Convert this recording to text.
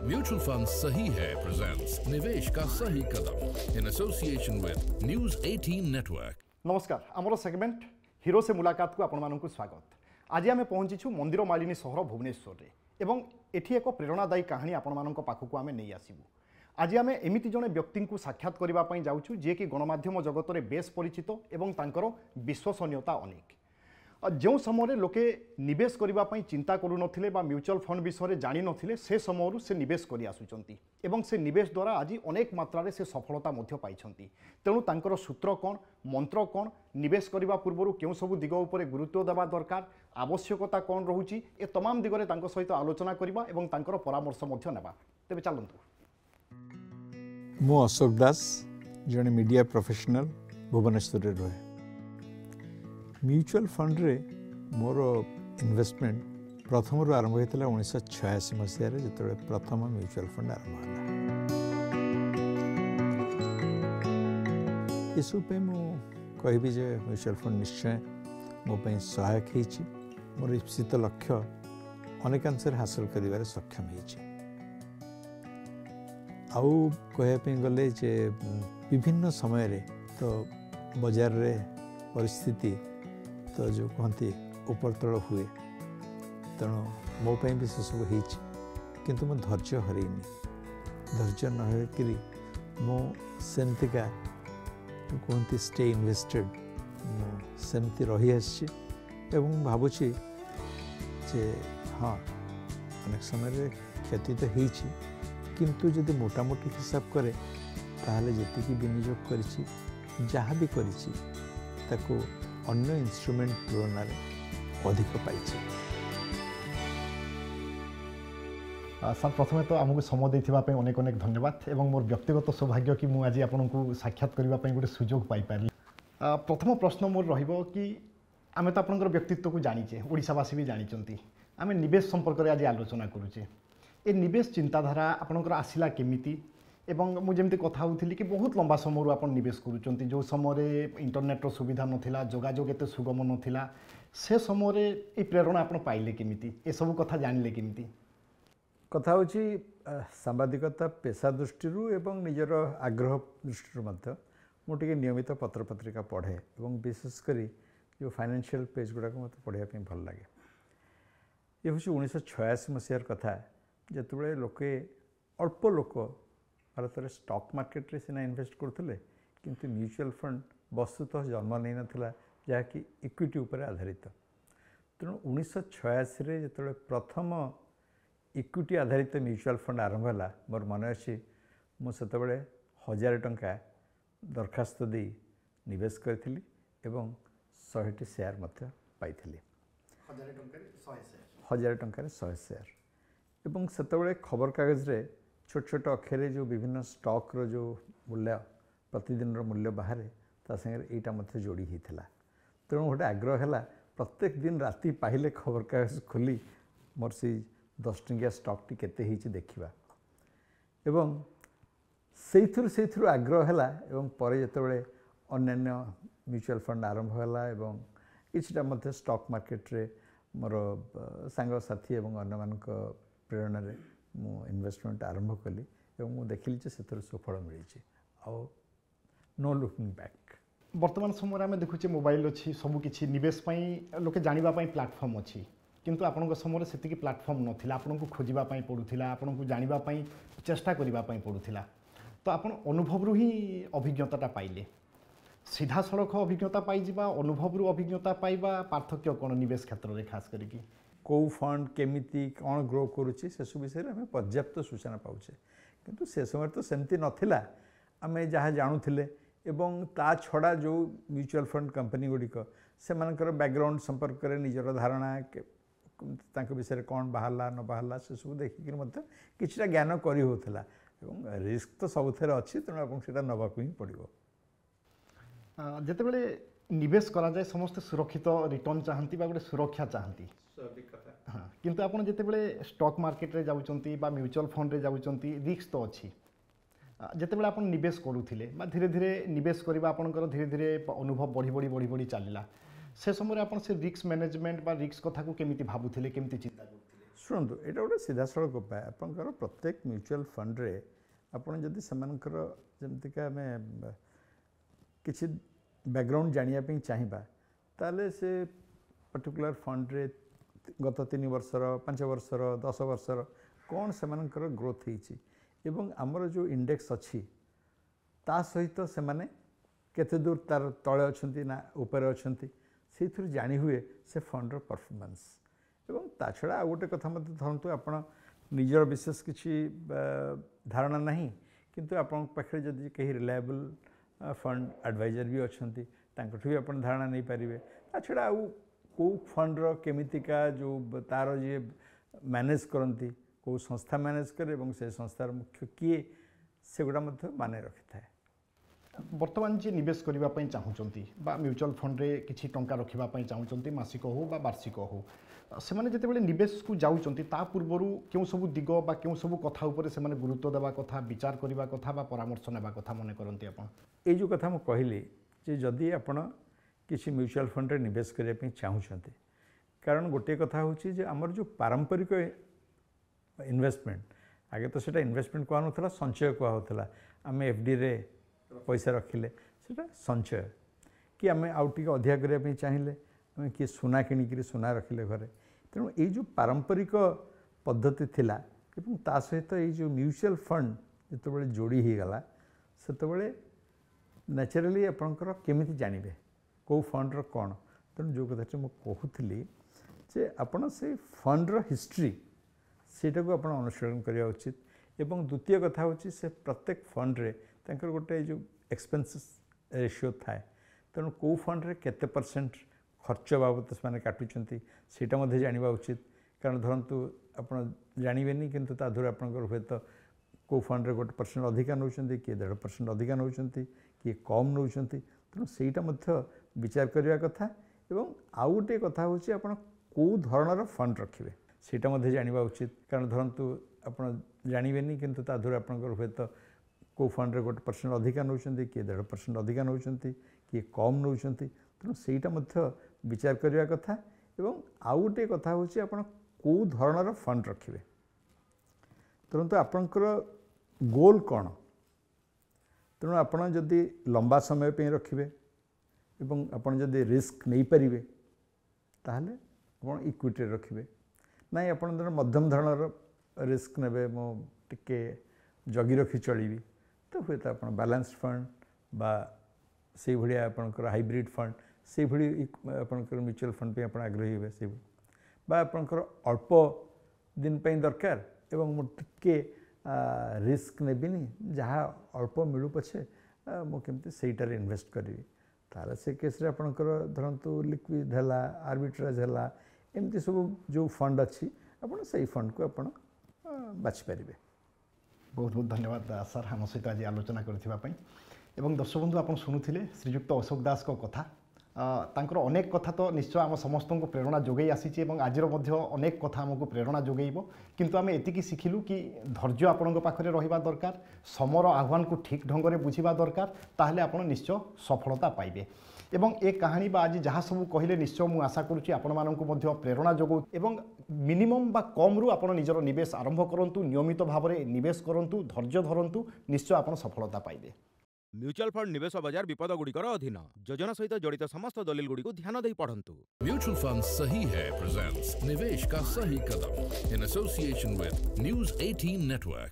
Mutual fund सही है presents निवेश का सही कदम in association with news 18 network. नमस्कार, आमर सेगमेंट हिरो से मुलाकात को आपण मानक स्वागत। आज आम पहुंचीछु मंदिर मालिनी सहर भुवनेश्वर रे एवं एठी एक प्रेरणादायी कहानी आपण मानक पाखक आम नहीं आसबू। आज आम एमती जड़े व्यक्ति को साक्षात करने जाऊँ जी कि गणमाध्यम जगत में बेस परिचित एवं तांकर विश्वसनीयता अनेक। जो समय लोके निवेश करने चिंता करुनथिले बा म्यूचुअल फंड विषय जानी नथिले से समय से निवेश करि आसुचंती एवं से निवेश द्वारा आज अनेक मात्रा से सफलता मध्य पाइछंती। तेणु तांकर सूत्र कौन मंत्र कौन निवेश करने पूर्व क्यों सब दिग उपर गुरुत्व देवा दरकार आवश्यकता कौन रोची ए तमाम दिगरे तांको सहित आलोचना करबा एवं तांकर परामर्श मध्य नेबा। तेबे चलंतु। मु अशोक दास जने मीडिया प्रोफेशनल भुवनेश्वर रे रहे। म्यूचुअल फंड रे मोर इन्वेस्टमेंट प्रथम आरंभ होता 1986 मसीह जो प्रथम म्यूचुअल फंड आरंभ है। इसुपे मु कहबी जे म्यूचुअल फंड निश्चय मोपाई सहायक होइछि। मोर इप्सित लक्ष्य अनेकांश हासिल करिबारे सक्षम होइछि। आउ कहपे गले जे विभिन्न समय रे तो बाजार रे परिस्थिति तो जो कहती ऊपर तल हुए तेणु मोपाई भी से सब हो किंतु मो धैर्य हरैनी। धैर्य न होकरी मो सेमतिका कहती स्टे इन्वेस्टेड सेमती रही आसी एवं भावुची जे हाँ अनेक समय क्षति तो होइछि किंतु जदि मोटामोटी हिसाब करे ताहले जेतिकी विनियोग करिछि जहाँ भी करिछि ताको अन्य इंस्ट्रूमेंट तुलना अधिक पाई। सर प्रथमे तो आमको समय देथिबा अनेक अनेक धन्यवाद एवं मोर व्यक्तिगत सौभाग्य कि मु आज आपको साक्षात करने गोटे सुजोग पाइपारि। प्रथम प्रश्न मोर रहिबो कि आमे तो आपनकर व्यक्तित्व को जानीचे ओडिशावासी भी जानिचंती आमे निवेश संपर्क में आज आलोचना करूचे। ए निवेश चिंताधारा आपनकर आसिला केमिति एवं मुझे कथा होती कि बहुत लंबा समय आप निवेश करुँच जो समय इंटरनेट सुविधा नाला जोगाजोग एत सुगम नाला से समय ये प्रेरणा आप पाइले केमिति ए सब कथा जानले केमिति? कथा होची सांबादिकता पेशा दृष्टि एवं निजर आग्रह दृष्टि मुझे नियमित पत्र पत्रिका पढ़े और विशेषकर जो फाइनेंशियल पेज गुड़ाक मत पढ़ाई भल लगे। ये हूँ 1986 मसीहार कथा जिते लोके अल्प लोक भारत में स्टॉक मार्केट रे सिना इन्वेस्ट करते किंतु म्यूचुअल फंड वस्तुतः जन्म नहीं नाला जहाँकि इक्विटी उपर आधारित। तेणु 1986 जो प्रथम इक्विटी आधारित म्यूचुअल फंड आरंभ है मोर मन अच्छी मुझे 1000 टंका दरखास्त दे निवेश करी एवं 100टी शेयर मध्य पाई। 1000 टंका 100 शेयर एवं से खबर कागज रे छोट छोट अक्षर जो विभिन्न स्टॉक रो जो मूल्य प्रतिदिन मूल्य बाहर ता संगे एटा मध्य जोड़ी होता। तेणु गोटे आग्रह है प्रत्येक दिन राति पाइले खबर कागज खोली मोर से 10 टंकिया स्टॉक टी केते हिची देखिबा एवं से आग्रह है पर जिते अन्य म्यूचुअल फंड आरंभ है एवं किछटा मध्य स्टॉक मार्केट रे मोर सांग साथी एवं अन्य मानक प्रेरणा रे मु इन्वेस्टमेंट आरंभ कली एवं मु देखिली से सुफल मिली आउ नो लुकिंग बैक। वर्तमान समय आम देखुचे मोबाइल अच्छी सबकि निवेश लोके जानापी प्लाटफर्म अच्छी किंतु आपण समय से प्लाटफर्म नाला आपन को खोजापी पड़ूला आपन को जानापी चेष्टा करने पड़ूला। तो आप अनुभव रू ही अभिज्ञता पाइले सीधा सड़क अभिज्ञता पाइबा अनुभव रू अभिज्ञता पाइबा पार्थक्य कौन निवेश क्षेत्र में खास करके कौ फंड केमिति कौन ग्रो करुच्ची से सब विषय में पर्याप्त सूचना पाचे किंतु से समय तो सेमती नथिला आमे जहाँ जानुथिले एवं ता छड़ा जो म्यूचुअल फंड कंपनी गुड़िक से बैकग्राउंड संपर्क में निजर धारणा तांको विषय कौन बाहरला न बाहरला से सब देखिक किछटा ज्ञान करी होतला एवं रिस्क तो सबुथे अच्छी तेणु आपको नवाक ही पड़ो। जितेबाला निवेश करा जाए समस्ते सुरक्षित रिटर्न चाहती गोटे सुरक्षा चाहती हाँ किंतु आपन जितेबाला स्टॉक मार्केट रे जाउचंती बा म्यूचुअल फंड रे जाउचंती रिस्क तो अच्छी जितेबाला आपन निवेश करूथिले बा धीरे धीरे निवेश करबा आपनकर धीरे धीरे अनुभव बढ़ी बढ़ी चलला से समय आपन से रिस्क मैनेजमेंट बा रिस्क कथा को केमिति भाबुथिले केमिति चिंता करथिले? शुणु यहाँ गोटे सीधा सड़क उपाय आपंकर प्रत्येक म्यूचुअल फंड रे आपन जदि सेमानकर जमतिका आम किसी बैकग्राउंड जानिया चाहिए ताले से पर्टिकुलर फंड रे गत 3 वर्षर 5 वर्षर 10 वर्षर कौन सेमानकर ग्रोथ होती एवं आमर जो इंडेक्स अच्छी ता सहित से माने केते दूर तार तले अच्छी ना ऊपर अच्छा से जानी हुए से फंडर परफॉर्मेंस एवं ता छड़ा आ गोटे कथा मत धरतु आपण निजर विशेष किसी धारणा नहीं किंतु आपण पाखे जदि कहीं रिलायबल फंड एडवाइजर भी अच्छा भी आप धारणा नहीं पारे ता छड़ा आ कौ फंड्र केमितिका जो तार जी मैनेज करती कौ संस्था मैनेज करे और से संस्थार मुख्य किए से गुड़ा माने रखि थाए बर्तमान जी निवेश करने चाहूँगी म्यूचुअल फंड रे किसी टंका रखापी चाहूँगी मासिक हो बा वार्षिक हो से मैंने जिते निवेश को जाऊँच पूर्वर क्यों सब दिग बा क्यों सब कथा उपर से गुरुत्व देवा कथा विचार करने कथा बा परामर्श नेबा कथा मन करती आप ये जो कथा मुझे कहली जे जदि आपण किसी म्यूचुअल फंड रे निवेश करने चाहूँगी कारण गोटे कथा हूँ आमर जो पारंपरिक इन्वेस्टमेंट आगे तो सेटा इन्वेस्टमेंट कह ना संचय कहला आम एफडी रे पैसा रखिले सेटा संचय कि आम आउ टे अधिका करने चाहिए आम किए सुना किणिक सुना रखिले घरे तेणु ये जो पारंपरिक पद्धति थिला एवं ता सहित ये जो म्यूचुअल फंड जिते जोड़ी हो गला से नेचुरली आपंकर केमिति जानबे कौ फंड्र कौन तेणु जो कथा मुझे कहूली जे आपण से फंड्र हिस्ट्री सेटा को आपण अनुसरण करने उचित एवं द्वितीय कथा हूँ से प्रत्येक फंड रे तांकर गोटे जो एक्सपेंसेस रेशियो थाए तेणु कौ फंड रे केते परसेंट खर्च बाबद से काटुंट सेटा जाना उचित कारण धरतु आप जानवेनि किंतु ता धर आपंकर हुए तो कौ फंड रे 1% अधिका नौ किए 1.5% अधिका नौ किए कम नौ तेणु सेटा विचार करने कथा एवं आउ गोटे कथा हूँ आप कौ धरणर फंड रखिए सेटा जाना उचित कारण धरतु आप जानवेनि किंतु ता धर आपंकर हुए तो कौ फंड रे 1% अधिका नौ किए 1.5% अधिका नौ किए कम नौ तेणु सेटा विचार करने कथा एवं आउ गोटे कथा हूँ आप कौ धरणर फंड रखिए तुरंत आपंकर गोल कौन तेणु आपड़ जदि लंबा समय पे रखिए एवं आपड़ जदि रिस्क नहीं पारे ताहले आप इक्विटी रखिए ना आप मध्यम धरणर रिस्क ने टे जगी रखी चलि तो हुए तो आप बैलेंस फंड बा से भाया आपंकर हाइब्रिड फंड से भाई आपंकर म्यूचुअल फंड पे आप आग्रही हे से बा आपंकर अल्प दिन पे दरकार एवं मुझे रिस्क नेबिनी जहाँ अल्प मिलू पछे मुझे सहीटार इन्वेस्ट करी तार से केस आपंकर धरतु लिक्विड है आर्बिट्राज है एमती सब जो फंड अच्छी आप से फंड को आप बाछिपारे बहुत बहुत धन्यवाद सर आम सहित आज आलोचना करने एवं दर्शक बंधु आप शुणुले श्रीजुक्त अशोक दास को कथा तांकर अनेक कथा तो निश्चय आम समस्त को प्रेरणा जोगई आसी आज अनेक कथा आमको प्रेरणा जोगेब किंतु आम एतिकी शिखिलु कि धैर्य आपण पाखे रहा दरकार समर आह्वान को ठीक ढंग से बुझा दरकार ताहले आपण निश्चय सफलता पाइबे एवं ए कहानी बा आज जहाँ सब कहले निश्चय मुझे आशा करुच्ची आपण मानू प्रेरणा जोगौ एवं मिनिमम बा कम रु आपण निजर निवेश आरंभ करंतु नियमित भाव में निवेश करंतु धैर्य धरंतु निश्चय आपण सफलता पाइबे म्यूचुअल फंड निवेश बाजार विपद गुड़िकर अधीन योजना सहित जड़ित समस्त दलील गुड़ी को ध्यान दे पढ़ंतु। म्यूचुअल फंड सही है प्रेजेंट्स निवेश का सही कदम in association with news 18 network.